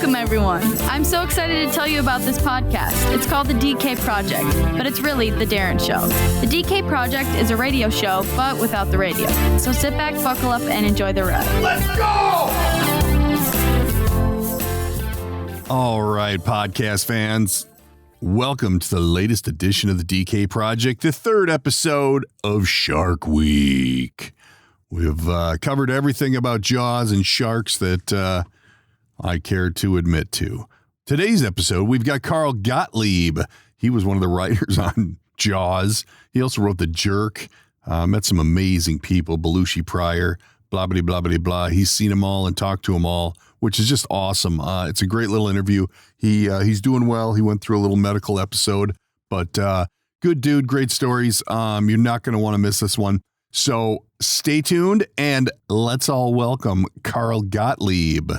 Welcome, everyone. I'm so excited to tell you about this podcast. It's called The DK Project, but it's really The Darren Show. The DK Project is a radio show, but without the radio. So sit back, buckle up, and enjoy the ride. Let's go! All right, podcast fans. Welcome to the latest edition of The DK Project, the third episode of Shark Week. We've covered everything about Jaws and sharks that I care to admit to. Today's episode, we've got Carl Gottlieb. He was one of the writers on Jaws. He also wrote The Jerk. Met some amazing people, Belushi, Pryor, blah, blah, blah, blah, blah. He's seen them all and talked to them all, which is just awesome. It's a great little interview. He's doing well. He went through a little medical episode, but good dude, great stories. You're not going to want to miss this one. So stay tuned and let's all welcome Carl Gottlieb.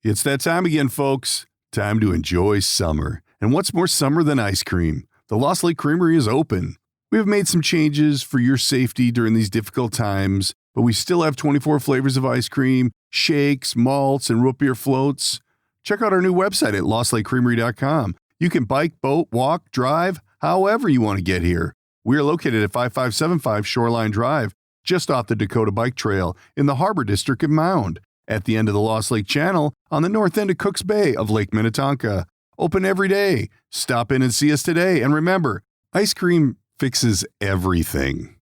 It's that time again, folks. Time to enjoy summer. And what's more summer than ice cream? The Lost Lake Creamery is open. We have made some changes for your safety during these difficult times, but we still have 24 flavors of ice cream, shakes, malts, and root beer floats. Check out our new website at lostlakecreamery.com. You can bike, boat, walk, drive, however you want to get here. We are located at 5575 Shoreline Drive, just off the Dakota Bike Trail in the Harbor District of Mound, at the end of the Lost Lake Channel on the north end of Cooks Bay of Lake Minnetonka. Open every day. Stop in and see us today. And remember, ice cream fixes everything.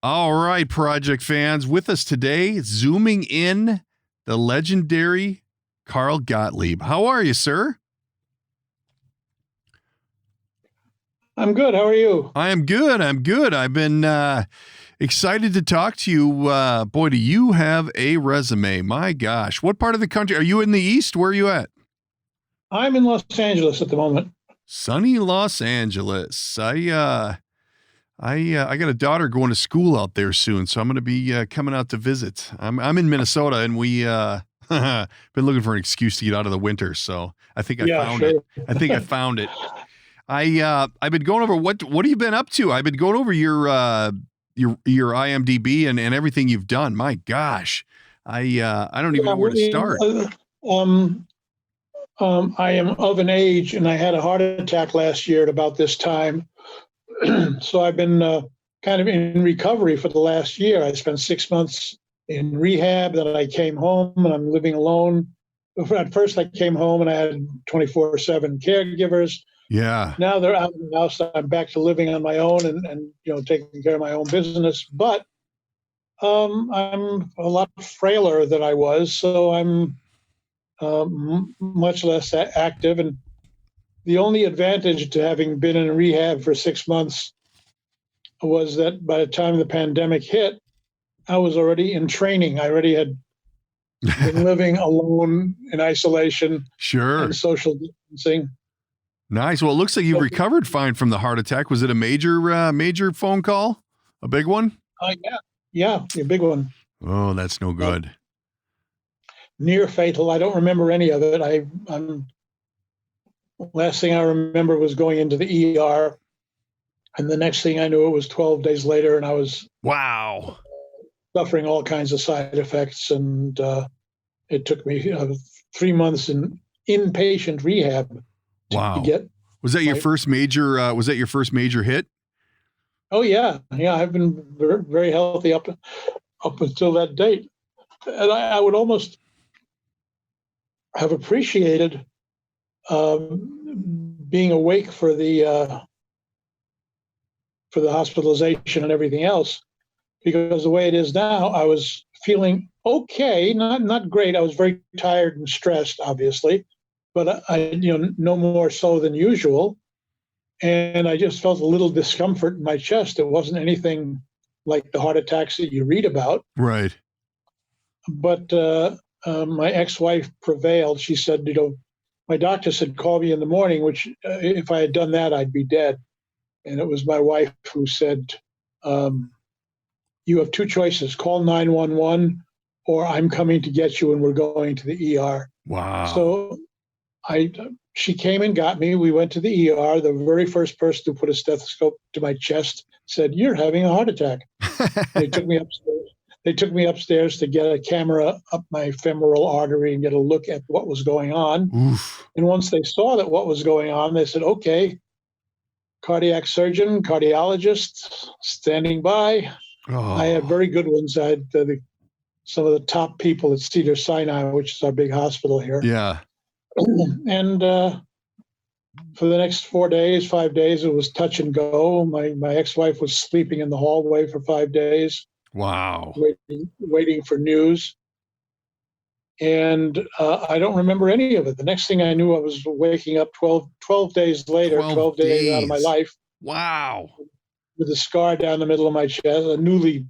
All right, Project fans, with us today, zooming in, the legendary Carl Gottlieb. How are you, sir? I'm good. How are you? I am good. I've been excited to talk to you. Boy, do you have a resume. My gosh. What part of the country? Are you in the East? Where are you at? I'm in Los Angeles at the moment. Sunny Los Angeles. I got a daughter going to school out there soon, so I'm going to be coming out to visit. I'm in Minnesota, and we been looking for an excuse to get out of the winter. So I think I found it. I think I found it. I've been going over what have you been up to? I've been going over your IMDb and everything you've done. My gosh, I don't even know where to start. I am of an age, and I had a heart attack last year at about this time. So I've been kind of in recovery for the last year. I spent 6 months in rehab. Then I came home, and I'm living alone. At first, I came home, and I had 24/7 caregivers. Yeah. Now they're out of the house. I'm back to living on my own and taking care of my own business. But I'm a lot frailer than I was, so I'm much less active. And the only advantage to having been in rehab for 6 months was that by the time the pandemic hit, I was already in training. I already had been living alone in isolation, sure, and social distancing. Nice. Well, it looks like you recovered fine from the heart attack. Was it a major phone call? A big one? Yeah, a big one. Oh, that's no good. Near fatal. I don't remember any of it. I'm last thing I remember was going into the ER, and the next thing I knew, it was 12 days later, and I was suffering all kinds of side effects, and it took me 3 months in inpatient rehab. Wow. Was that your first major hit? Oh yeah. I've been very, very healthy up until that date, and I would almost have appreciated being awake for the hospitalization and everything else, because the way it is now, I was feeling okay, not great. I was very tired and stressed, obviously, but I no more so than usual. And I just felt a little discomfort in my chest. It wasn't anything like the heart attacks that you read about. Right. But my ex-wife prevailed. She said, my doctor said, call me in the morning, which if I had done that, I'd be dead. And it was my wife who said, you have two choices, call 911 or I'm coming to get you and we're going to the ER. Wow. So she came and got me. We went to the ER. The very first person who put a stethoscope to my chest said, you're having a heart attack. They took me upstairs. they took me upstairs to get a camera up my femoral artery and get a look at what was going on. Oof. And once they saw that what was going on, they said, okay, cardiac surgeon, cardiologist, standing by. Oh. I had very good ones. I had some of the top people at Cedars-Sinai, which is our big hospital here. Yeah. And for the next 5 days, it was touch and go. My ex-wife was sleeping in the hallway for 5 days. Wow. Waiting for news. And I don't remember any of it. The next thing I knew, I was waking up 12 days later, 12 days out of my life. Wow. With a scar down the middle of my chest, a newly.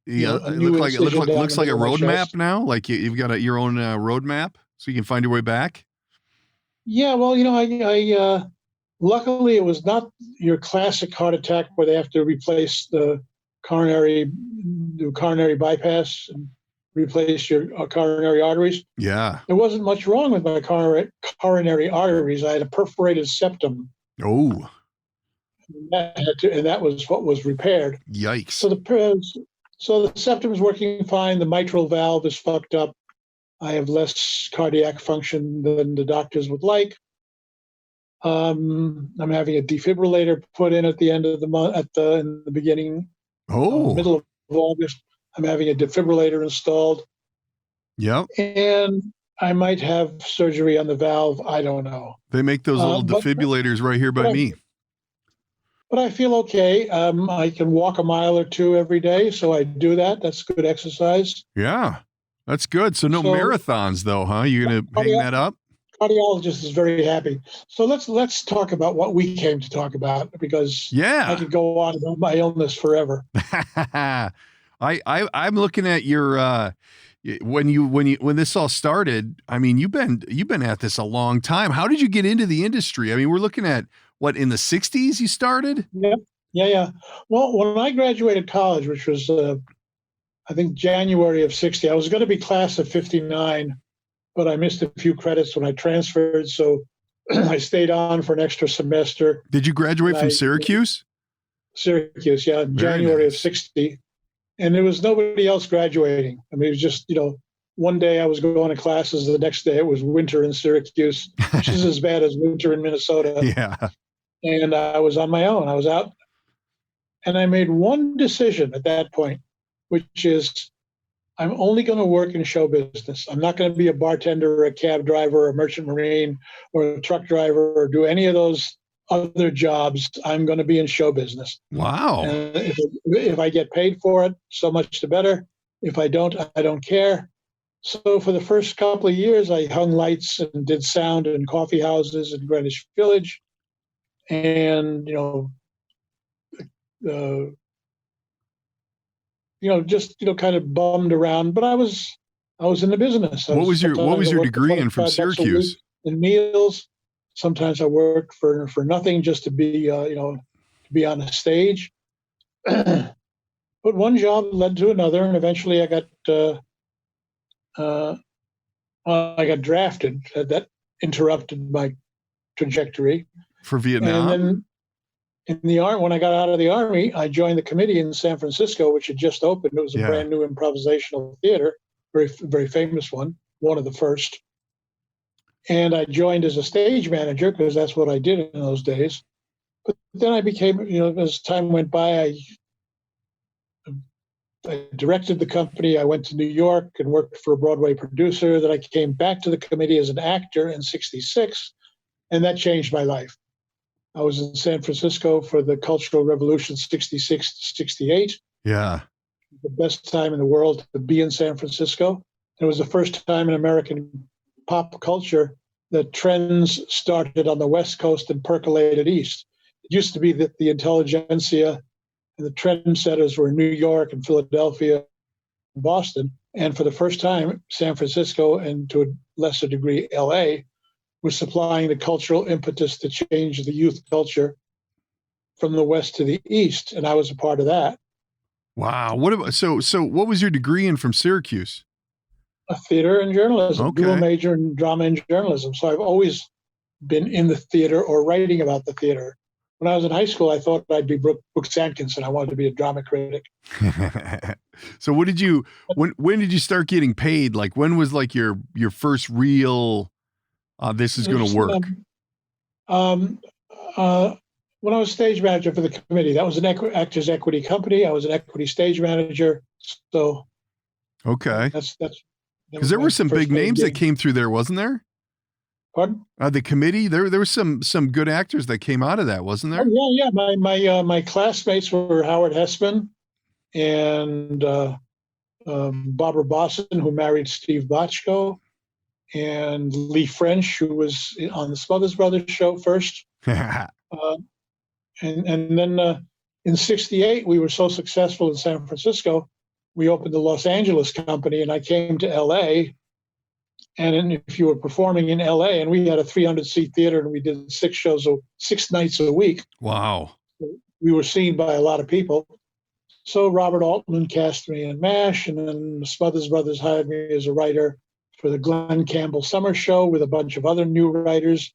Yeah, it looks like a road map now. Like you've got your own road map, so you can find your way back. Yeah, well, I luckily it was not your classic heart attack where they have to replace the coronary bypass and replace your coronary arteries. Yeah, there wasn't much wrong with my coronary arteries. I had a perforated septum. Oh, and that was what was repaired. Yikes! So the septum is working fine. The mitral valve is fucked up. I have less cardiac function than the doctors would like. I'm having a defibrillator put in at the end of the month, in the beginning, middle of August. I'm having a defibrillator installed. Yep. And I might have surgery on the valve. I don't know. They make those little defibrillators right here by me. But I feel okay. I can walk a mile or two every day, so I do that. That's good exercise. Yeah, that's good. So no marathons, though, huh? You're gonna hang that up? Cardiologist is very happy. So let's talk about what we came to talk about, because I could go on about my illness forever. I'm looking at your when this all started. I mean, you've been at this a long time. How did you get into the industry? I mean, we're looking at what, in the 60s you started? Yeah. Well, when I graduated college, which was I think January of 60, I was going to be class of 59, but I missed a few credits when I transferred, so I stayed on for an extra semester. Did you graduate from Syracuse? Syracuse, yeah, in January of 60. And there was nobody else graduating. I mean, it was just, one day I was going to classes, the next day it was winter in Syracuse, which is as bad as winter in Minnesota. Yeah. And I was on my own. I was out. And I made one decision at that point, which is I'm only going to work in show business. I'm not going to be a bartender or a cab driver or a merchant marine or a truck driver or do any of those other jobs. I'm going to be in show business. Wow. And if I get paid for it, so much the better. If I don't, I don't care. So for the first couple of years, I hung lights and did sound in coffee houses in Greenwich Village. And, just kind of bummed around, but I was in the business. What was your degree in from Syracuse? In meals. Sometimes I worked for nothing just to be to be on a stage. But one job led to another, and eventually I got drafted. That interrupted my trajectory for Vietnam. And then when I got out of the Army, I joined the committee in San Francisco, which had just opened. It was a brand new improvisational theater, very, very famous one of the first. And I joined as a stage manager because that's what I did in those days. But then I became, as time went by, I directed the company. I went to New York and worked for a Broadway producer. Then I came back to the committee as an actor in '66, and that changed my life. I was in San Francisco for the Cultural Revolution, '66 to '68. Yeah. The best time in the world to be in San Francisco. It was the first time in American pop culture that trends started on the West Coast and percolated east. It used to be that the intelligentsia and the trendsetters were in New York and Philadelphia and Boston. And for the first time, San Francisco, and to a lesser degree, LA, was supplying the cultural impetus to change the youth culture from the West to the East. And I was a part of that. Wow. So what was your degree in from Syracuse? A theater and journalism, Okay. dual major in drama and journalism. So I've always been in the theater or writing about the theater. when I was in high school, I thought I'd be Brooks Atkinson. I wanted to be a drama critic. So when did you start getting paid? Like when was like your first real, this is going to work? When I was stage manager for the committee, that was an Actors Equity company. I was an equity stage manager. So okay, that's because there were some big names that came through there, wasn't there? Pardon? The committee, there was some good actors that came out of that, wasn't there? Oh, yeah. My classmates were Howard Hessman and Barbara Boston, who married Steve Bochco, and Lee French, who was on the Smothers Brothers show first. And then in '68, we were so successful in San Francisco, we opened the Los Angeles company, and I came to L.A. And if you were performing in L.A., and we had a 300-seat theater, and we did 6 nights a week. Wow. We were seen by a lot of people. So Robert Altman cast me in MASH, and then the Smothers Brothers hired me as a writer for the Glenn Campbell Summer Show with a bunch of other new writers,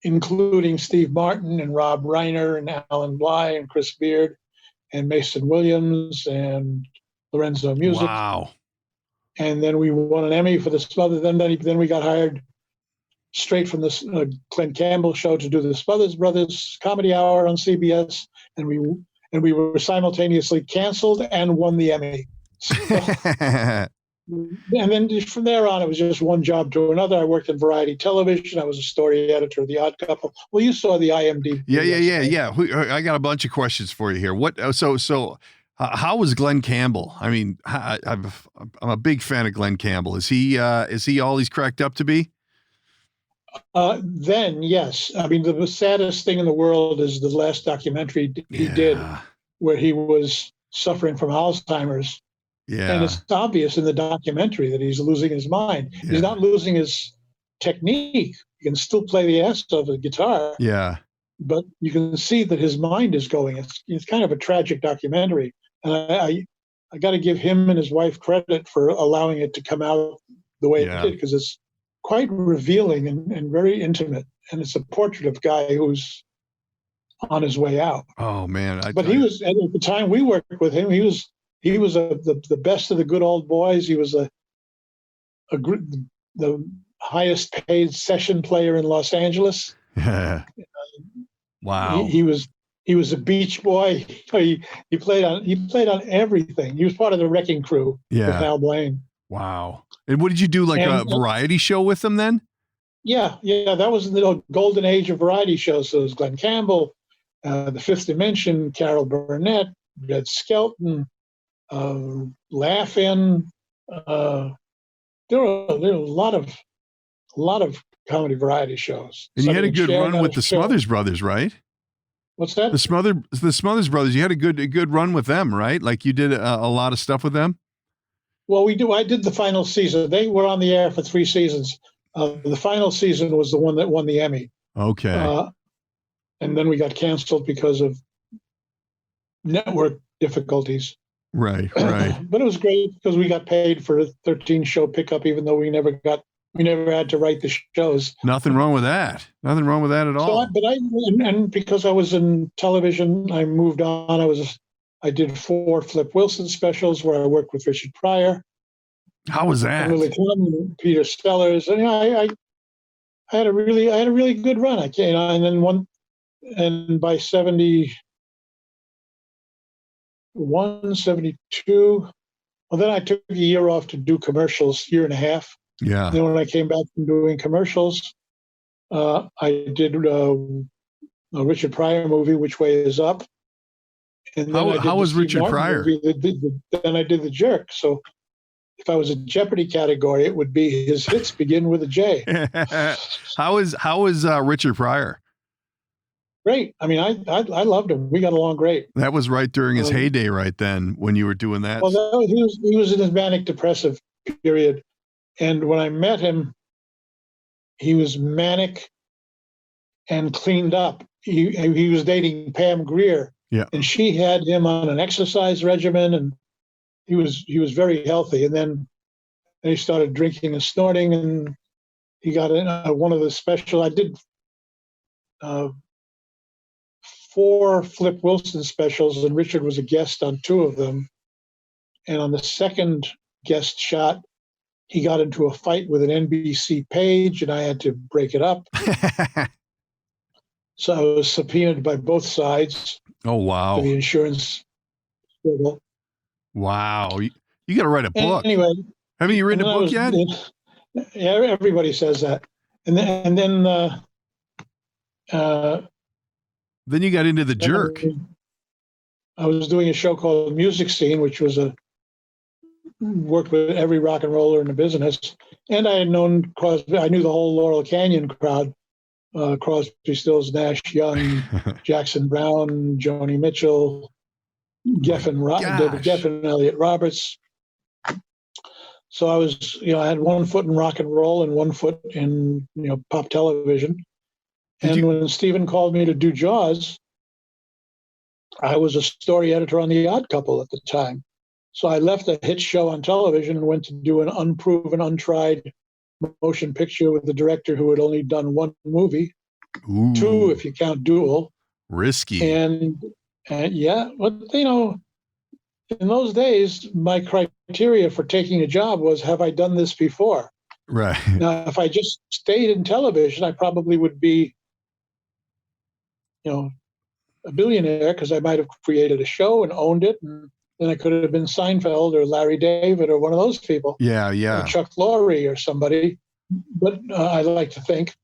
including Steve Martin and Rob Reiner and Alan Bly and Chris Beard and Mason Williams and Lorenzo Music. Wow. And then we won an Emmy for the Smothers. Then we got hired straight from the Glenn Campbell show to do the Smothers Brothers Comedy Hour on CBS, and we were simultaneously canceled and won the Emmy. So, and then from there on, it was just one job to another. I worked in variety television. I was a story editor of The Odd Couple. Well, you saw the IMDb. Yeah. I got a bunch of questions for you here. How was Glenn Campbell? I mean, I'm a big fan of Glenn Campbell. Is he all he's cracked up to be? Then, yes. I mean, the saddest thing in the world is the last documentary he did, where he was suffering from Alzheimer's. Yeah. And it's obvious in the documentary that he's losing his mind. Yeah. He's not losing his technique. He can still play the ass off the guitar. Yeah. But you can see that his mind is going. It's kind of a tragic documentary. And I got to give him and his wife credit for allowing it to come out the way it did, because it's quite revealing and very intimate. And it's a portrait of a guy who's on his way out. Oh, man. But he was, at the time we worked with him, he was the best of the good old boys. He was the highest paid session player in Los Angeles. Wow. He was a beach boy. He played on everything. He was part of the Wrecking Crew with Hal Blaine. Wow. And what did you do, like a variety show with them then? Yeah. That was the golden age of variety shows. So it was Glenn Campbell, The Fifth Dimension, Carol Burnett, Red Skelton, Laugh-In. There were a lot of comedy variety shows. And you had a good run with the Smothers Brothers, right? What's that? The Smothers Brothers. You had a good run with them, right? Like you did a lot of stuff with them. Well, I did the final season. They were on the air for 3 seasons. The final season was the one that won the Emmy. Okay. And then we got canceled because of network difficulties. Right. But it was great because we got paid for a 13-show pickup, even though we never had to write the shows. Nothing wrong with that. Nothing wrong with that at all. And because I was in television, I moved on. I did 4 Flip Wilson specials where I worked with Richard Pryor. How was that? Willie Clinton, Peter Sellers, and I had a really good run. And by 71, 72, well, then I took a year off to do commercials, year and a half. Yeah. And then when I came back from doing commercials, I did a Richard Pryor movie, Which Way Is Up? And then how was Richard Pryor? Then I did The Jerk. So if I was a Jeopardy category, it would be his hits begin with a J. How is Richard Pryor? Great. I mean, I loved him. We got along great. That was right during his heyday, right then, when you were doing that. Well, he was in his manic depressive period, and when I met him, he was manic and cleaned up. He was dating Pam Grier. Yeah. And she had him on an exercise regimen, and he was very healthy. And then he started drinking and snorting, and he got in one of the special. I did 4 Flip Wilson specials, and Richard was a guest on 2 of them. And on the second guest shot, he got into a fight with an NBC page, and I had to break it up. So I was subpoenaed by both sides. Oh, wow. For the insurance struggle. Wow. You got to write a book. Anyway. Haven't you written a book yet? Yeah, everybody says that. And then you got into The Jerk. I was doing a show called Music Scene, which was worked with every rock and roller in the business. And I had known Crosby. I knew the whole Laurel Canyon crowd. Crosby, Stills, Nash, Young, Jackson Brown, Joni Mitchell, David Geffen, Elliot Roberts. So I was, I had one foot in rock and roll and one foot in, pop television. And when Stephen called me to do Jaws, I was a story editor on The Odd Couple at the time. So I left a hit show on television and went to do an unproven, untried motion picture with the director who had only done 1 movie. Ooh. 2 if you count Duel. Risky. And yeah, but in those days, my criteria for taking a job was, have I done this before? Right. Now, if I just stayed in television, I probably would be, a billionaire, because I might have created a show and owned it, and then I could have been Seinfeld or Larry David or one of those people. Yeah, yeah. Or Chuck Lorre or somebody. But I like to think.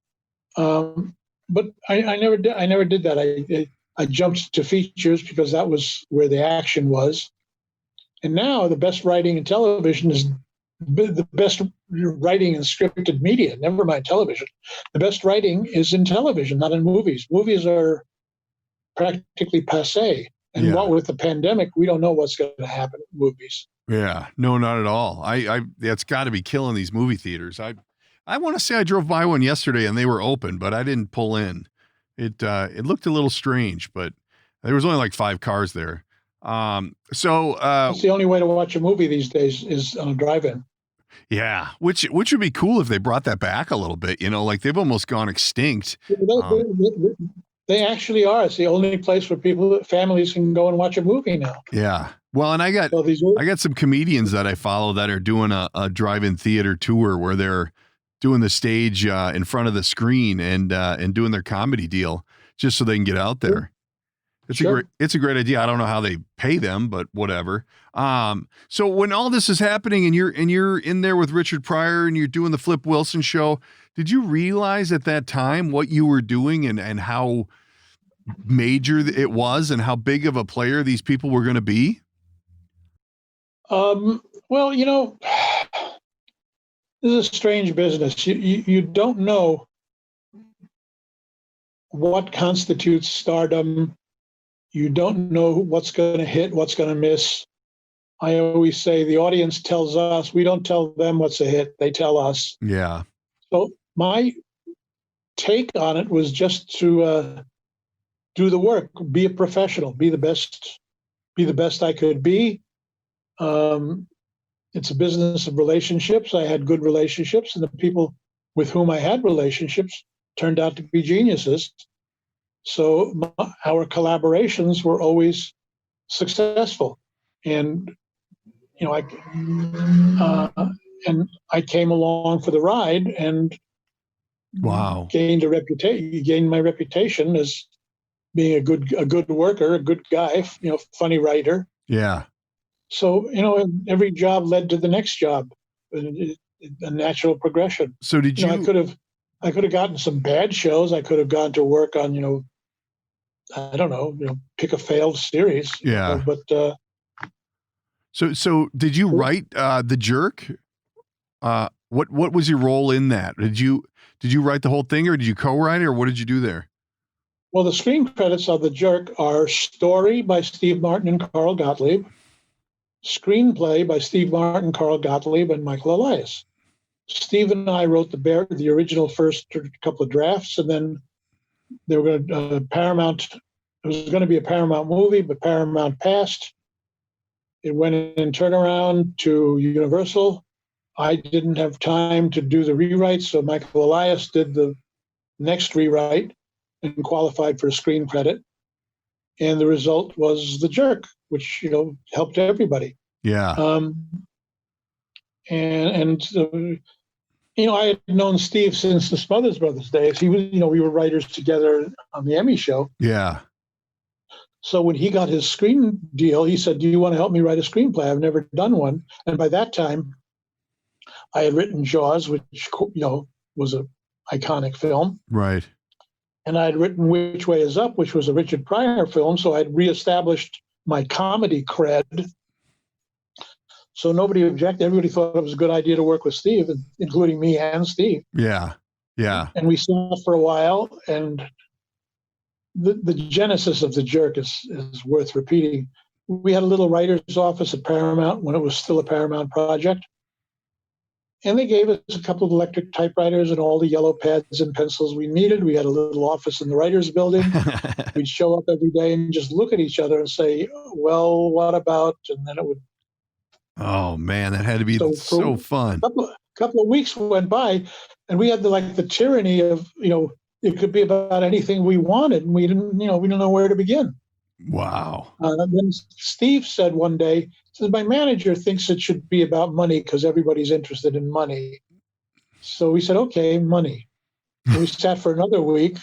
But I never did. I never did that. I jumped to features because that was where the action was. And now the best writing in television is the best writing in scripted media. Never mind television. The best writing is in television, not in movies. Movies are practically passé. And what with the pandemic, we don't know what's going to happen in movies. Yeah, no, not at all. That's got to be killing these movie theaters. I want to say I drove by one yesterday and they were open, but I didn't pull in. It looked a little strange, but there was only like 5 cars there. So that's the only way to watch a movie these days is on a drive-in. Yeah, which would be cool if they brought that back a little bit. Like they've almost gone extinct. They actually are. It's the only place where families can go and watch a movie now. Yeah. Well, and I got some comedians that I follow that are doing a drive-in theater tour where they're doing the stage in front of the screen and doing their comedy deal just so they can get out there. It's a great idea. I don't know how they pay them, but whatever. So when all this is happening and you're in there with Richard Pryor and you're doing the Flip Wilson show, did you realize at that time what you were doing and how major it was and how big of a player these people were going to be? Well, this is a strange business. You don't know what constitutes stardom. You don't know what's going to hit, what's going to miss. I always say the audience tells us. We don't tell them what's a hit. They tell us. Yeah. So my take on it was just to do the work, be a professional, be the best I could be. It's a business of relationships. I had good relationships, and the people with whom I had relationships turned out to be geniuses. So our collaborations were always successful, and I came along for the ride and gained my reputation as being a good worker, a good guy, funny writer. Yeah. So every job led to the next job, a natural progression. So did you? I could have gotten some bad shows. I could have gone to work on I don't know, pick a failed series. Yeah. But so did you write The Jerk? What was your role in that? Did you write the whole thing, or did you co-write it, or what did you do there? Well, the screen credits of The Jerk are story by Steve Martin and Carl Gottlieb, screenplay by Steve Martin, Carl Gottlieb, and Michael Elias. Steve and I wrote the original first couple of drafts, and then they were going to Paramount. It was going to be a Paramount movie, but Paramount passed. It went in turnaround to Universal. I didn't have time to do the rewrite, so Michael Elias did the next rewrite and qualified for a screen credit. And the result was The Jerk, which, helped everybody. Yeah. I had known Steve since the Smothers Brothers days. He was, we were writers together on the Emmy show. Yeah. So when he got his screen deal, he said, "Do you want to help me write a screenplay? I've never done one." And by that time, I had written Jaws, which, was an iconic film. Right. And I had written Which Way Is Up, which was a Richard Pryor film. So I'd reestablished my comedy cred. So nobody objected. Everybody thought it was a good idea to work with Steve, including me and Steve. Yeah. Yeah. And we sat for a while, and the genesis of The Jerk is worth repeating. We had a little writer's office at Paramount when it was still a Paramount project. And they gave us a couple of electric typewriters and all the yellow pads and pencils we needed. We had a little office in the writer's building. We'd show up every day and just look at each other and say, "Well, what about?" And then it would. Oh man, that had to be so fun. Couple of weeks went by, and we had the tyranny of, it could be about anything we wanted, and we didn't know where to begin. Wow. Then Steve said one day, "My manager thinks it should be about money because everybody's interested in money." So we said, "Okay, money." And we sat for another week,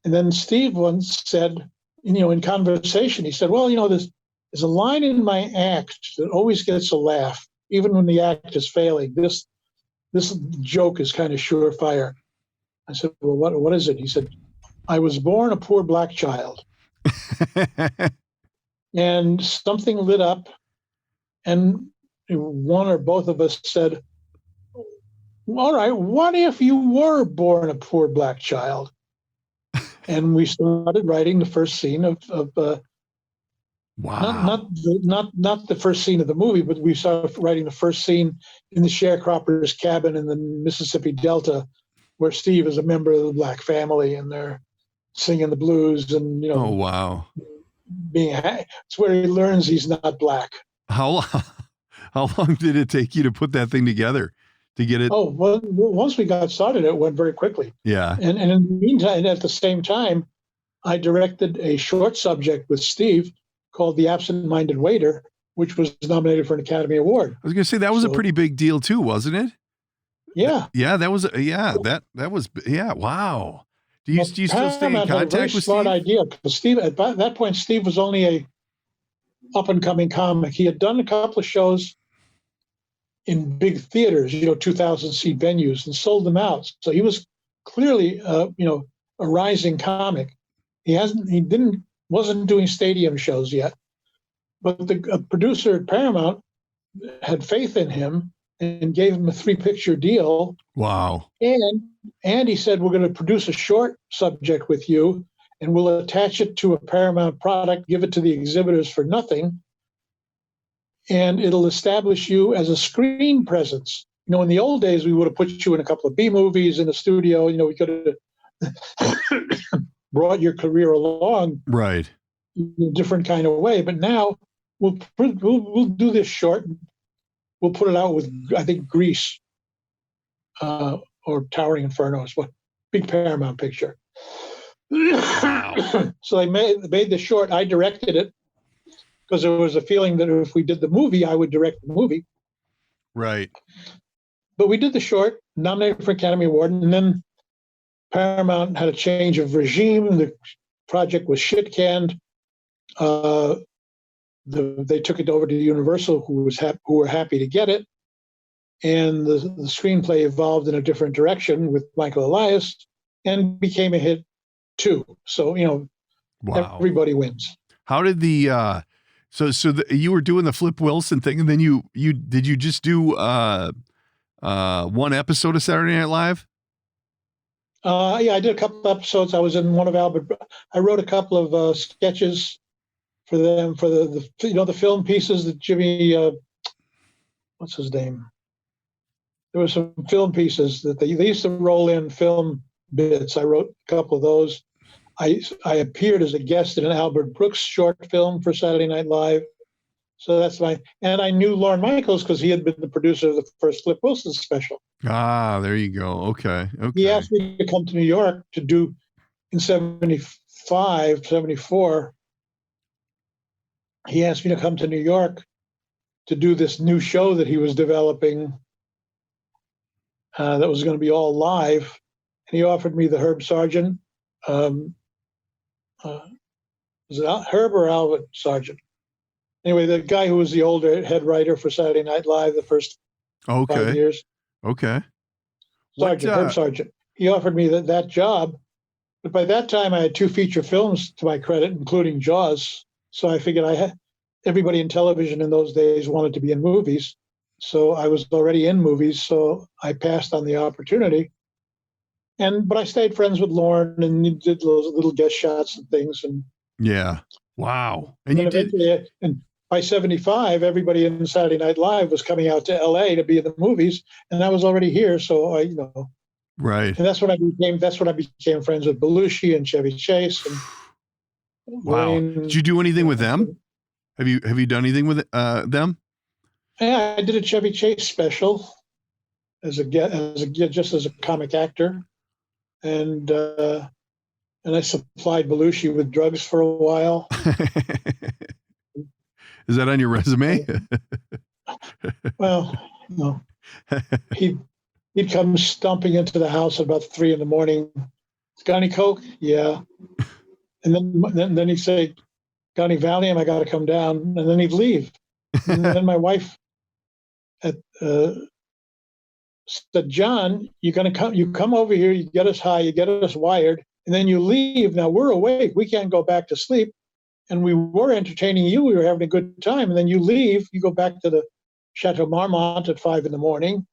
and then Steve once said, in conversation, he said, "Well, there's a line in my act that always gets a laugh, even when the act is failing. This joke is kind of surefire." I said, "Well, what is it?" He said, "I was born a poor black child." And something lit up, and one or both of us said, "All right, what if you were born a poor black child?" And we started writing the first scene of wow. Not the first scene of the movie, but we started writing the first scene in the sharecropper's cabin in the Mississippi Delta, where Steve is a member of the black family, and they're singing the blues, and Oh wow. It's where he learns he's not black. How long did it take you to put that thing together, to get it? Oh, well, once we got started, it went very quickly. Yeah. And in the meantime, at the same time, I directed a short subject with Steve called The Absent-Minded Waiter, which was nominated for an Academy Award. I was going to say that was a pretty big deal too, wasn't it? Yeah. Yeah, that was that was wow. Do you still stay in contact with smart Steve? Idea, because Steve, at that point, Steve was only a up-and-coming comic. He had done a couple of shows in big theaters, 2,000-seat venues, and sold them out. So he was clearly, a rising comic. Wasn't doing stadium shows yet, but the producer at Paramount had faith in him and gave him a 3-picture deal. Wow. And he said, "We're going to produce a short subject with you, and we'll attach it to a Paramount product, give it to the exhibitors for nothing, and it'll establish you as a screen presence." In the old days, we would have put you in a couple of B movies in the studio. We could have brought your career along, right, in a different kind of way. But now we'll do this short. We'll put it out with, I think, Grease or Towering Inferno is what big Paramount picture. Wow. So they made the short. I directed it because there was a feeling that if we did the movie, I would direct the movie. Right. But we did the short, nominated for Academy Award, and then Paramount had a change of regime. The project was shit canned. They took it over to Universal, who were happy to get it, and the screenplay evolved in a different direction with Michael Elias, and became a hit too. So wow. Everybody wins. How did the you were doing the Flip Wilson thing, and then did you just do one episode of Saturday Night Live? Yeah, I did a couple of episodes. I was in one of I wrote a couple of sketches for them, for the film pieces that Jimmy, what's his name? There were some film pieces that they used to roll in film bits. I wrote a couple of those. I appeared as a guest in an Albert Brooks short film for Saturday Night Live. So that's and I knew Lorne Michaels because he had been the producer of the first Flip Wilson special. Ah, there you go. Okay. He asked me to come to New York to do, in 75, 74, he asked me to come to New York to do this new show that he was developing that was going to be all live. And he offered me the Herb Sargent. Was it Herb or Albert Sargent? Anyway, the guy who was the older head writer for Saturday Night Live the first 5 years. Okay. Sargent, Herb Sargent. He offered me that job. But by that time, I had 2 feature films to my credit, including Jaws. So I figured everybody in television in those days wanted to be in movies. So I was already in movies, so I passed on the opportunity. But I stayed friends with Lorne and did those little guest shots and things. And yeah, wow. And you did. And by 75, everybody in Saturday Night Live was coming out to LA to be in the movies, and I was already here. So right. And that's when I became friends with Belushi and Chevy Chase. And wow. Did you do anything with them? Have you done anything with them? Yeah, I did a Chevy Chase special just as a comic actor, and I supplied Belushi with drugs for a while. Is that on your resume? Well, no. He'd come stomping into the house at about 3 a.m. Got any coke? Yeah. And then he'd say, got any Valium? I got to come down. And then he'd leave. And then my wife said, John, you come over here, you get us high, you get us wired, and then you leave. Now we're awake. We can't go back to sleep. And we were entertaining you. We were having a good time. And then you leave. You go back to the Chateau Marmont at 5 a.m.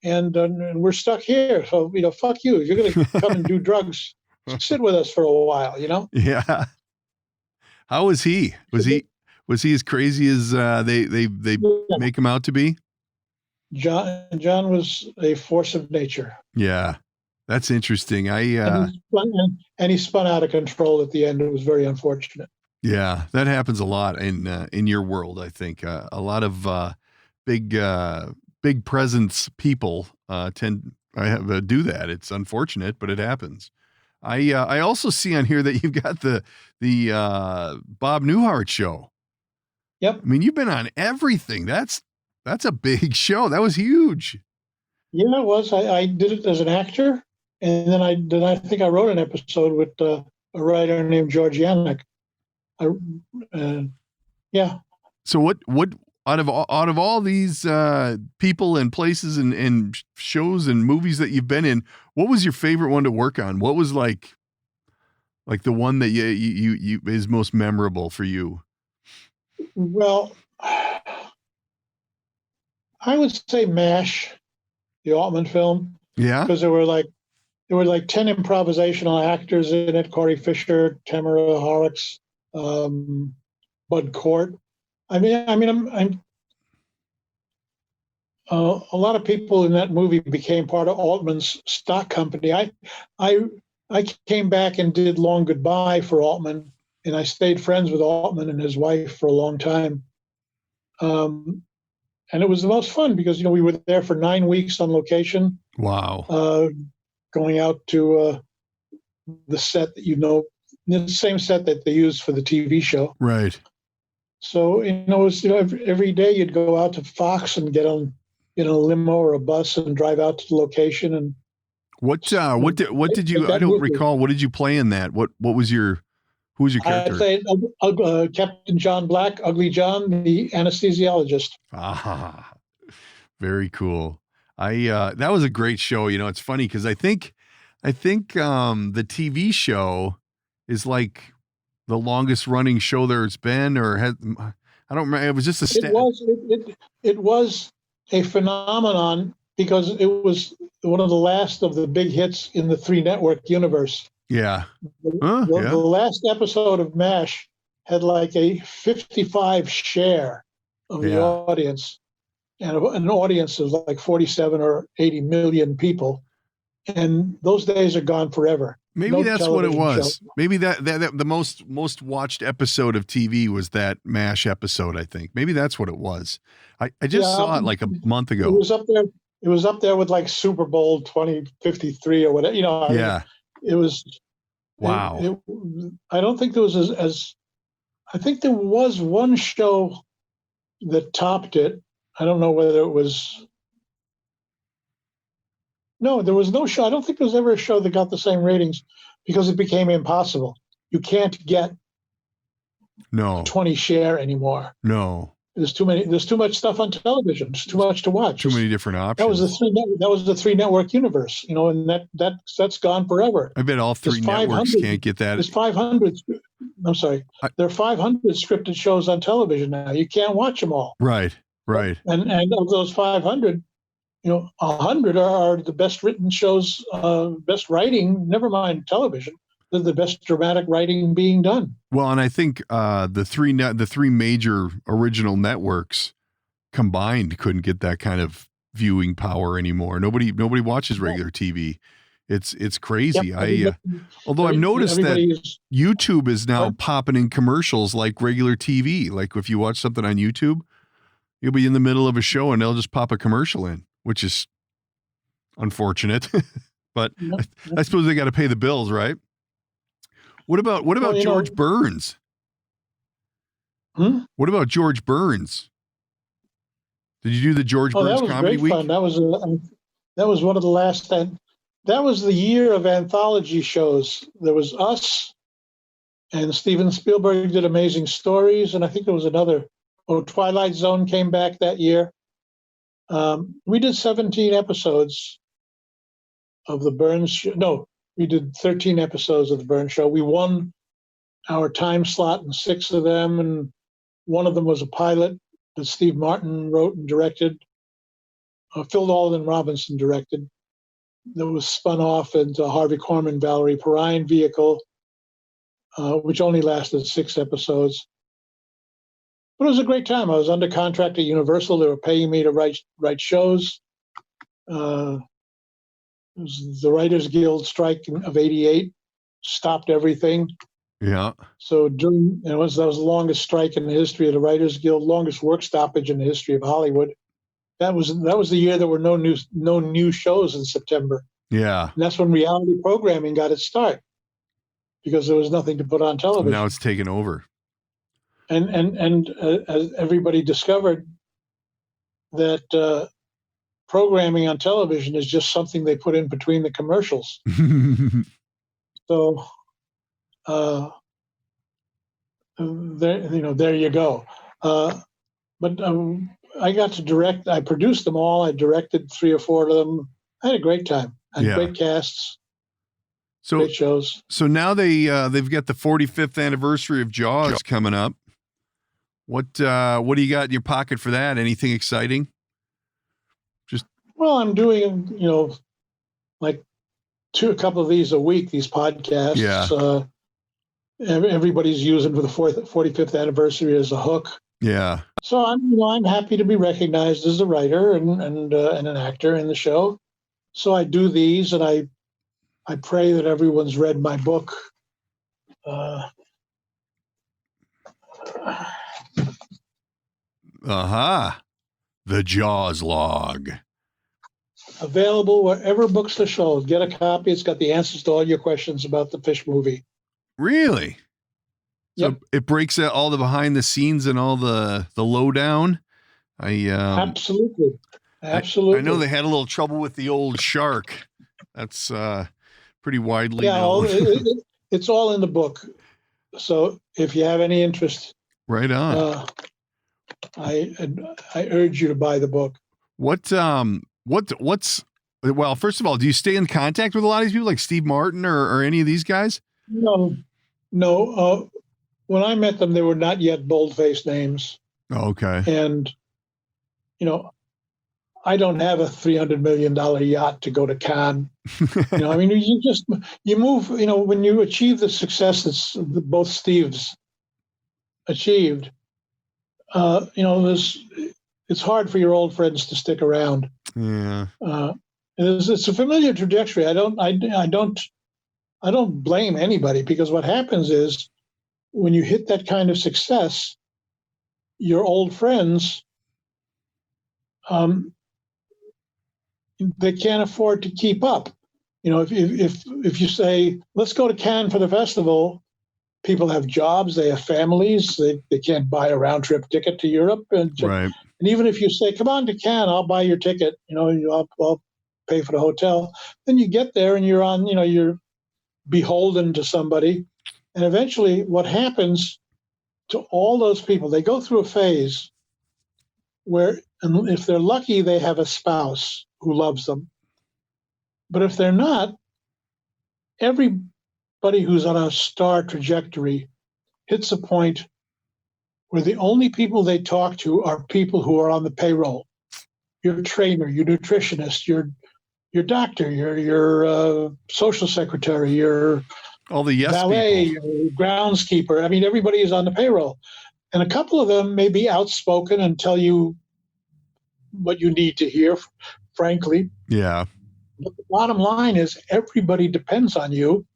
And we're stuck here. So, fuck you. You're going to come and do drugs. Sit with us for a while, Yeah. How was he? Was he as crazy as they make him out to be? John was a force of nature. Yeah. That's interesting. And he spun out of control at the end. It was very unfortunate. Yeah, that happens a lot in your world. I think a lot of big presence people do that. It's unfortunate, but it happens. I also see on here that you've got the Bob Newhart show. Yep. I mean, you've been on everything. That's a big show. That was huge. Yeah, it was. I did it as an actor, and then I think I wrote an episode with a writer named George Yannick. Yeah. So what out of all these people and places and shows and movies that you've been in, what was your favorite one to work on? What was like the one that you is most memorable for you? Well, I would say MASH, the Altman film. Yeah. Because there were like 10 improvisational actors in it: Corey Fisher, Tamara Horrocks, Bud Cort. I mean, I'm a lot of people in that movie became part of Altman's stock company. I came back and did Long Goodbye for Altman, and I stayed friends with Altman and his wife for a long time. And it was the most fun because we were there for 9 weeks on location. Wow. Going out to the set that the same set that they used for the TV show. Right. So, it was, every day you'd go out to Fox and get on, a limo or a bus and drive out to the location. And what did you, I don't recall, what did you play in that? Who was your character? I played Captain John Black, Ugly John, the anesthesiologist. Ah, very cool. That was a great show. It's funny because I think the TV show is like the longest running show there's been, or I don't remember. It was just it was a phenomenon because it was one of the last of the big hits in the 3 network universe. Yeah. The last episode of MASH had like a 55 share of the audience, and an audience of like 47 or 80 million people. And those days are gone forever. Maybe that's what it was. Show. Maybe that the most watched episode of TV was that MASH episode, I think. Maybe that's what it was. I just saw it like a month ago. It was up there with like Super Bowl 2053 or whatever. Yeah. It was. Wow. I don't think there was as I think there was one show that topped it. I don't know whether it was. No, there was no show. I don't think there was ever a show that got the same ratings because it became impossible. You can't get 20 share anymore. No. There's too much stuff on television. There's too much to watch. Too many different options. That was the 3 network universe, and that's gone forever. I bet all 3 networks can't get that. There's 500. I'm sorry. There are 500 scripted shows on television now. You can't watch them all. Right. And of those 500, 100 are the best written shows, best writing. Never mind television. They're the best dramatic writing being done. Well, and I think the three major original networks combined couldn't get that kind of viewing power anymore. Nobody watches regular TV. It's crazy. Yep, Although I've noticed that YouTube is now popping in commercials like regular TV. Like if you watch something on YouTube, you'll be in the middle of a show and they'll just pop a commercial in, which is unfortunate. But I suppose they got to pay the bills, right? What about George Burns? What about George Burns? Did you do the George Burns Comedy Week? Fun. That was one of the last. That was the year of anthology shows. There was us, and Steven Spielberg did Amazing Stories, and I think there was another. Twilight Zone came back that year. We did 17 episodes of the Burns show. No, we did 13 episodes of the Burns show. We won our time slot in 6 of them, and one of them was a pilot that Steve Martin wrote and directed. Phil Alden Robinson directed. That was spun off into Harvey Korman, Valerie Perrine vehicle, which only lasted 6 episodes. But it was a great time. I was under contract at Universal. They were paying me to write shows. It was the Writers Guild strike of '88 stopped everything. Yeah. So that was the longest strike in the history of the Writers Guild, longest work stoppage in the history of Hollywood. That was the year there were no new shows in September. Yeah. And that's when reality programming got its start because there was nothing to put on television. Now it's taken over. And as everybody discovered that programming on television is just something they put in between the commercials. So there you go. But I got to direct. I produced them all. I directed 3 or 4 of them. I had a great time. I had great casts. Great shows. So now they've got the 45th anniversary of Jaws coming up. What do you got in your pocket for that? Anything exciting? Well, I'm doing like a couple of these a week. These podcasts. Yeah. Everybody's using for the 45th anniversary as a hook. Yeah. So I'm happy to be recognized as a writer and an actor in the show. So I do these, and I pray that everyone's read my book. The Jaws Log. Available wherever books are sold. Get a copy. It's got the answers to all your questions about the Fish movie. Really? So Yep. it breaks out all the behind the scenes and all the lowdown. Absolutely. I know they had a little trouble with the old shark. That's pretty widely known. It's all in the book. So if you have any interest, right on. I urge you to buy the book. What's well, first of all, do you stay in contact with a lot of these people like Steve Martin or any of these guys? No. When I met them, they were not yet bold-faced names. Oh, okay. And, I don't have a $300 million yacht to go to Cannes. You move, when you achieve the success that's both Steves achieved, it's hard for your old friends to stick around. Yeah. It's a familiar trajectory. I don't blame anybody, because what happens is when you hit that kind of success, your old friends, they can't afford to keep up. If you say, let's go to Cannes for the festival, people have jobs, they have families, they can't buy a round trip ticket to Europe. And even if you say, come on to Cannes, I'll buy your ticket, I'll pay for the hotel. Then you get there and you're beholden to somebody. And eventually what happens to all those people, they go through a phase where, and if they're lucky, they have a spouse who loves them. But if they're not, everybody who's on a star trajectory hits a point where the only people they talk to are people who are on the payroll. Your trainer, your nutritionist, your doctor, your social secretary, your all the valet, people. your groundskeeper. I mean, everybody is on the payroll. And a couple of them may be outspoken and tell you what you need to hear, frankly. Yeah. But the bottom line is everybody depends on you,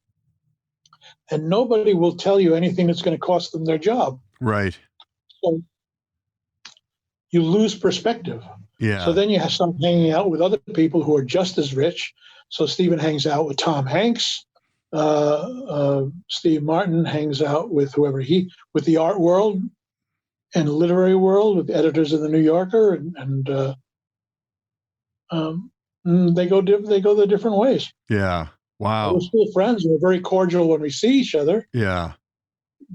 and nobody will tell you anything that's going to cost them their job. Right. So you lose perspective. Yeah. So then you have to start hanging out with other people who are just as rich. So Stephen hangs out with Tom Hanks. Steve Martin hangs out with with the art world and literary world, with editors of the New Yorker, and they go their different ways. Yeah. Wow. We're still friends. We're very cordial when we see each other. Yeah.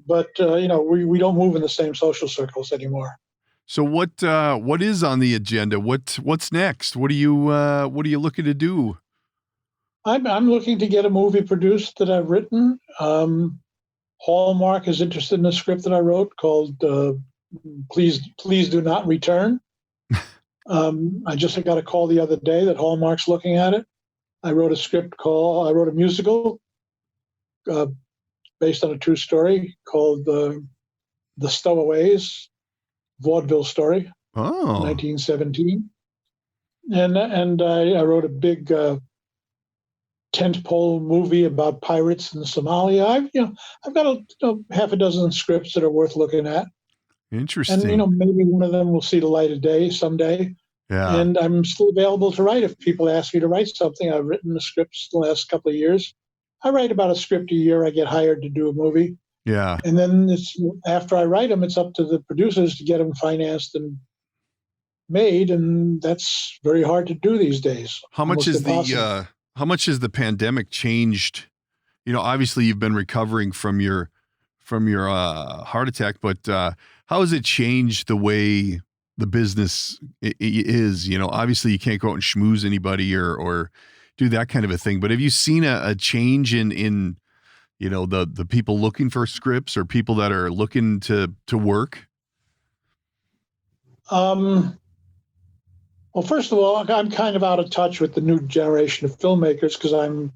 But we don't move in the same social circles anymore. So what is on the agenda? What's next? What are you looking to do? I'm looking to get a movie produced that I've written. Hallmark is interested in a script that I wrote called Please Do Not Return. I just got a call the other day that Hallmark's looking at it. I wrote a musical based on a true story called The Stowaways, vaudeville story, 1917. And I wrote a big tentpole movie about pirates in Somalia. I've got half a dozen scripts that are worth looking at. Interesting. And maybe one of them will see the light of day someday. Yeah. And I'm still available to write if people ask me to write something. I've written the scripts the last couple of years. I write about a script a year. I get hired to do a movie. Yeah. And then after I write them, it's up to the producers to get them financed and made, and that's very hard to do these days. How much has the pandemic changed? Obviously you've been recovering from your heart attack, but how has it changed the way the business is? Obviously you can't go out and schmooze anybody or do that kind of a thing, but have you seen a change in the people looking for scripts or people that are looking to work? Well, first of all, I'm kind of out of touch with the new generation of filmmakers because I'm,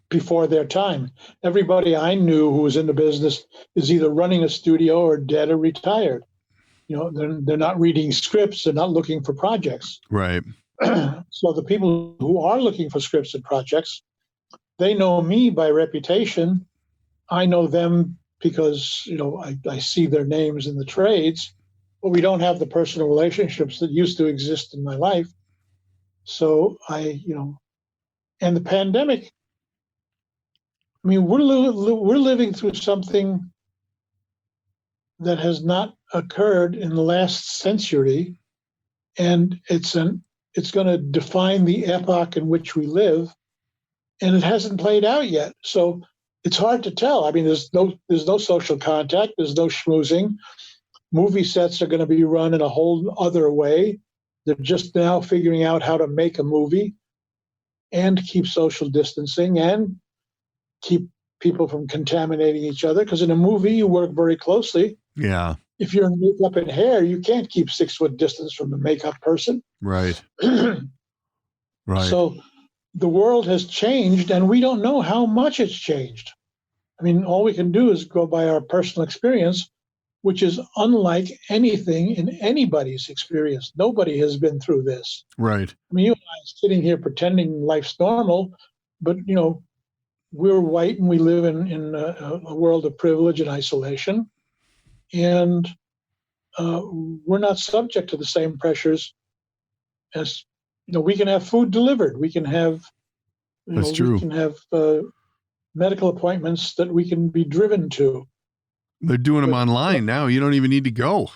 before their time. Everybody I knew who was in the business is either running a studio or dead or retired. They're not reading scripts. They're not looking for projects. Right. So the people who are looking for scripts and projects, they know me by reputation. I know them because, I see their names in the trades, but we don't have the personal relationships that used to exist in my life. So and the pandemic, we're living through something that has not occurred in the last century, and it's going to define the epoch in which we live, and it hasn't played out yet. So it's hard to tell. There's no social contact. There's no schmoozing. Movie sets are going to be run in a whole other way. They're just now figuring out how to make a movie and keep social distancing and keep people from contaminating each other. Because in a movie, you work very closely. Yeah. If you're in makeup and hair, you can't keep 6 foot distance from the makeup person. Right. Right. So the world has changed, and we don't know how much it's changed. All we can do is go by our personal experience, which is unlike anything in anybody's experience. Nobody has been through this. Right. You and I are sitting here pretending life's normal, but, we're white and we live in a world of privilege and isolation. And we're not subject to the same pressures as, we can have food delivered. We can have, That's true. We can have medical appointments that we can be driven to. They're doing them online now. You don't even need to go.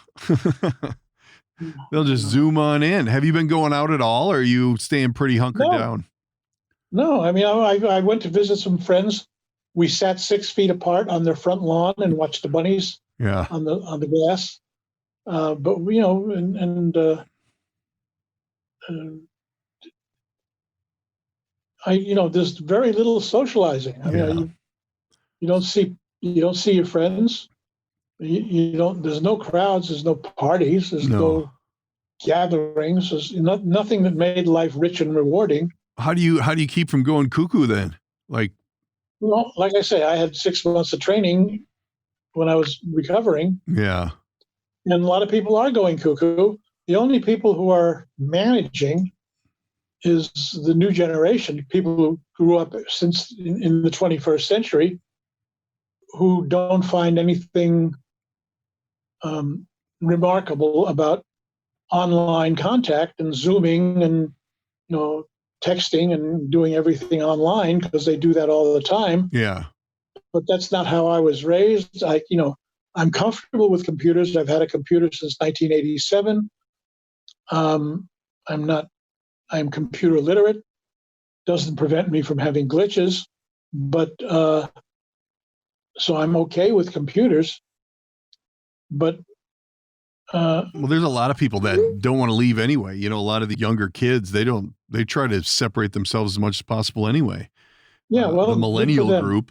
They'll just zoom on in. Have you been going out at all, or are you staying pretty hunkered down? No, I mean, I went to visit some friends. We sat 6 feet apart on their front lawn and watched the bunnies on the grass. But you know, there's very little socializing. I mean, you don't see your friends. You don't. There's no crowds. There's no parties. There's no gatherings. There's nothing that made life rich and rewarding. How do you keep from going cuckoo then? Like I say, I had 6 months of training when I was recovering. Yeah. And a lot of people are going cuckoo. The only people who are managing is the new generation, people who grew up since in the 21st century, who don't find anything remarkable about online contact and Zooming and texting and doing everything online, because they do that all the time. Yeah. But that's not how I was raised. I'm comfortable with computers. I've had a computer since 1987. I'm computer literate. Doesn't prevent me from having glitches, but so I'm okay with computers. But well, there's a lot of people that don't want to leave anyway. A lot of the younger kids, they try to separate themselves as much as possible anyway. Yeah, well, the millennial group.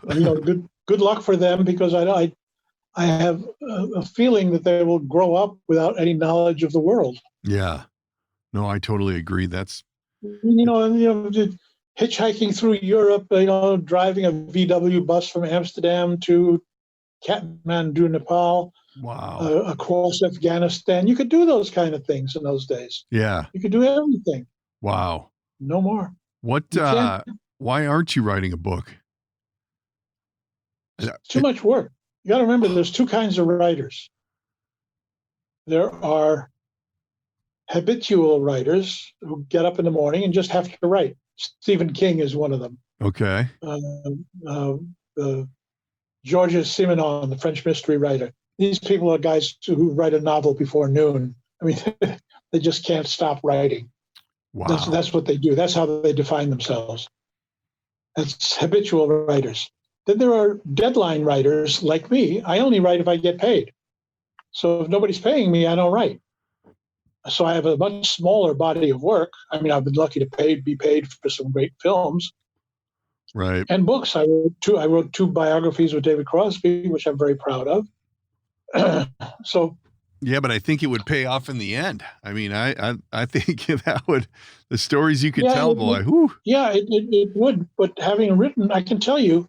Good luck for them, because I have a feeling that they will grow up without any knowledge of the world. Yeah, no, I totally agree. That's hitchhiking through Europe, driving a VW bus from Amsterdam to Kathmandu, Nepal. Wow. Across Afghanistan. You could do those kind of things in those days. Yeah. You could do everything. Wow. No more. Why aren't you writing a book? Too much work. You got to remember, there's 2 kinds of writers. There are habitual writers who get up in the morning and just have to write. Stephen King is one of them. Okay. Georges Simenon, the French mystery writer. These people are guys who write a novel before noon. I mean, they just can't stop writing. Wow. That's what they do. That's how they define themselves. That's habitual writers. Then there are deadline writers like me. I only write if I get paid. So if nobody's paying me, I don't write. So I have a much smaller body of work. I mean, I've been lucky to be paid for some great films. Right. And books. I wrote 2 biographies with David Crosby, which I'm very proud of. So yeah, but I think it would pay off in the end. I mean, I think the stories you could tell, boy. Yeah, it would. But having written, I can tell you,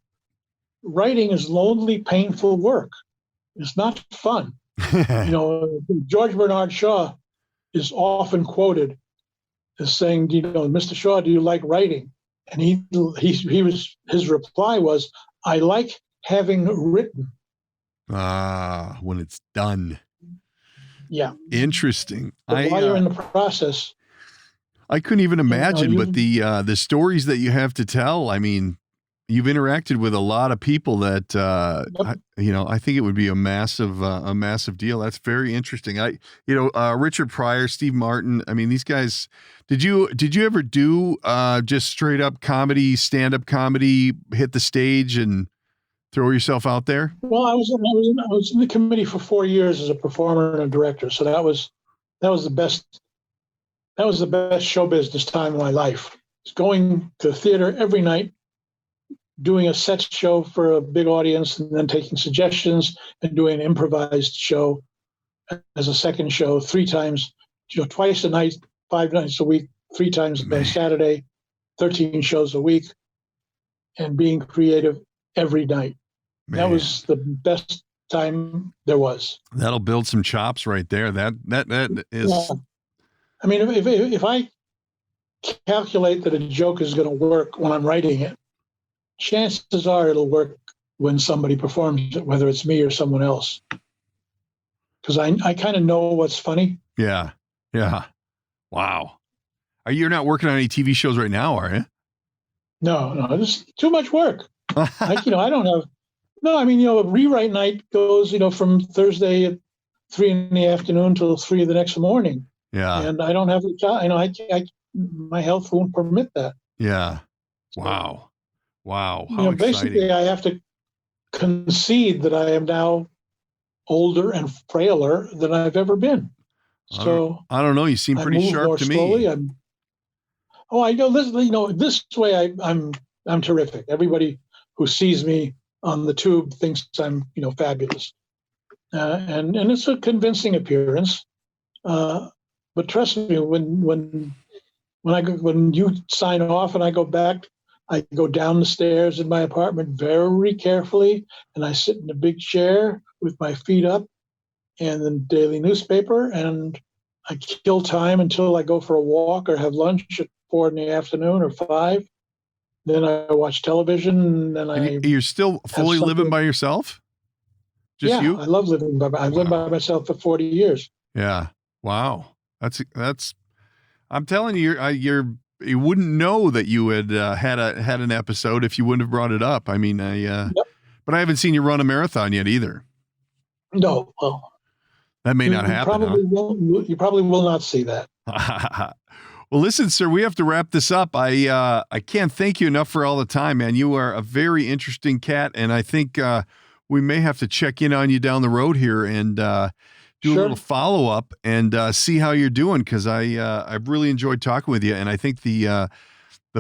writing is lonely, painful work. It's not fun. George Bernard Shaw is often quoted as saying, Mr. Shaw, do you like writing? And his reply was, I like having written. When it's done. Yeah. Interesting. While you're in the process. I couldn't even imagine, but the stories that you have to tell, I mean, you've interacted with a lot of people that, I think it would be a massive deal. That's very interesting. Richard Pryor, Steve Martin, I mean, these guys, did you ever do just straight up comedy, stand-up comedy, hit the stage and throw yourself out there? Well, I was in the committee for 4 years as a performer and a director. So that was the best show business time of my life. It's going to the theater every night, doing a set show for a big audience, and then taking suggestions and doing an improvised show as a second show 3 times, twice a night, 5 nights a week, 3 times a Saturday, 13 shows a week, and being creative every night. Man. That was the best time there was. That'll build some chops right there. That is. Yeah. I mean, if I calculate that a joke is going to work when I'm writing it, chances are it'll work when somebody performs it, whether it's me or someone else. Because I kind of know what's funny. Yeah. Yeah. Wow. You're not working on any TV shows right now, are you? No, it's too much work. I don't have. No, I mean, rewrite night goes, from Thursday at 3 p.m. till 3 the next morning. Yeah. And I don't have the time. My health won't permit that. Yeah. Wow. Wow. How exciting. Basically, I have to concede that I am now older and frailer than I've ever been. So I don't know. You seem pretty sharp to me. Slowly. I know this. This way I'm terrific. Everybody who sees me on the tube thinks I'm fabulous, and it's a convincing appearance. But trust me, when you sign off and I go back, I go down the stairs in my apartment very carefully, and I sit in a big chair with my feet up and the daily newspaper, and I kill time until I go for a walk or have lunch at 4 p.m. or 5. Then I watch television, and you're still fully living by yourself? Just you? I love living I've lived by myself for 40 years. Yeah. Wow. That's. I'm telling you, you wouldn't know that you had had an episode if you wouldn't have brought it up. I mean, but I haven't seen you run a marathon yet either. No. Well, that may not happen. You probably will not see that. Well, listen, sir, we have to wrap this up. I can't thank you enough for all the time, man. You are a very interesting cat, and I think we may have to check in on you down the road here and do a little follow-up and see how you're doing, because I've really enjoyed talking with you, and I think the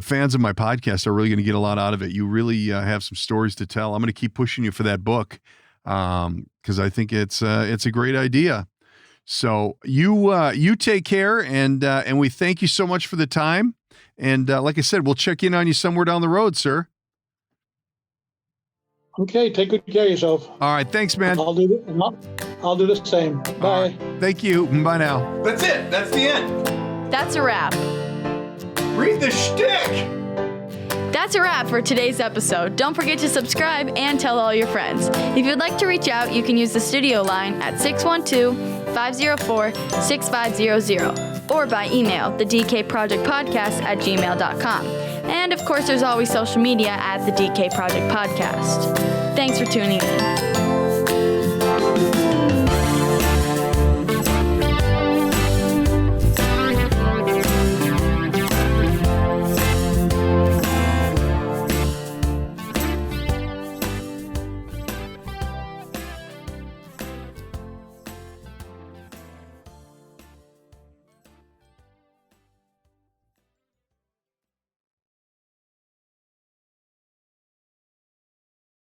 fans of my podcast are really going to get a lot out of it. You really have some stories to tell. I'm going to keep pushing you for that book because I think it's a great idea. So you take care, and we thank you so much for the time. And like I said, we'll check in on you somewhere down the road, sir. Okay, take good care of yourself. All right, thanks, man. I'll do the same. Bye. Right. Thank you. Bye now. That's it. That's the end. That's a wrap. Read the shtick. That's a wrap for today's episode. Don't forget to subscribe and tell all your friends. If you'd like to reach out, you can use the studio line at 612-504-6500 or by email, thedkprojectpodcast@gmail.com. And of course, there's always social media at the DK Project Podcast. Thanks for tuning in.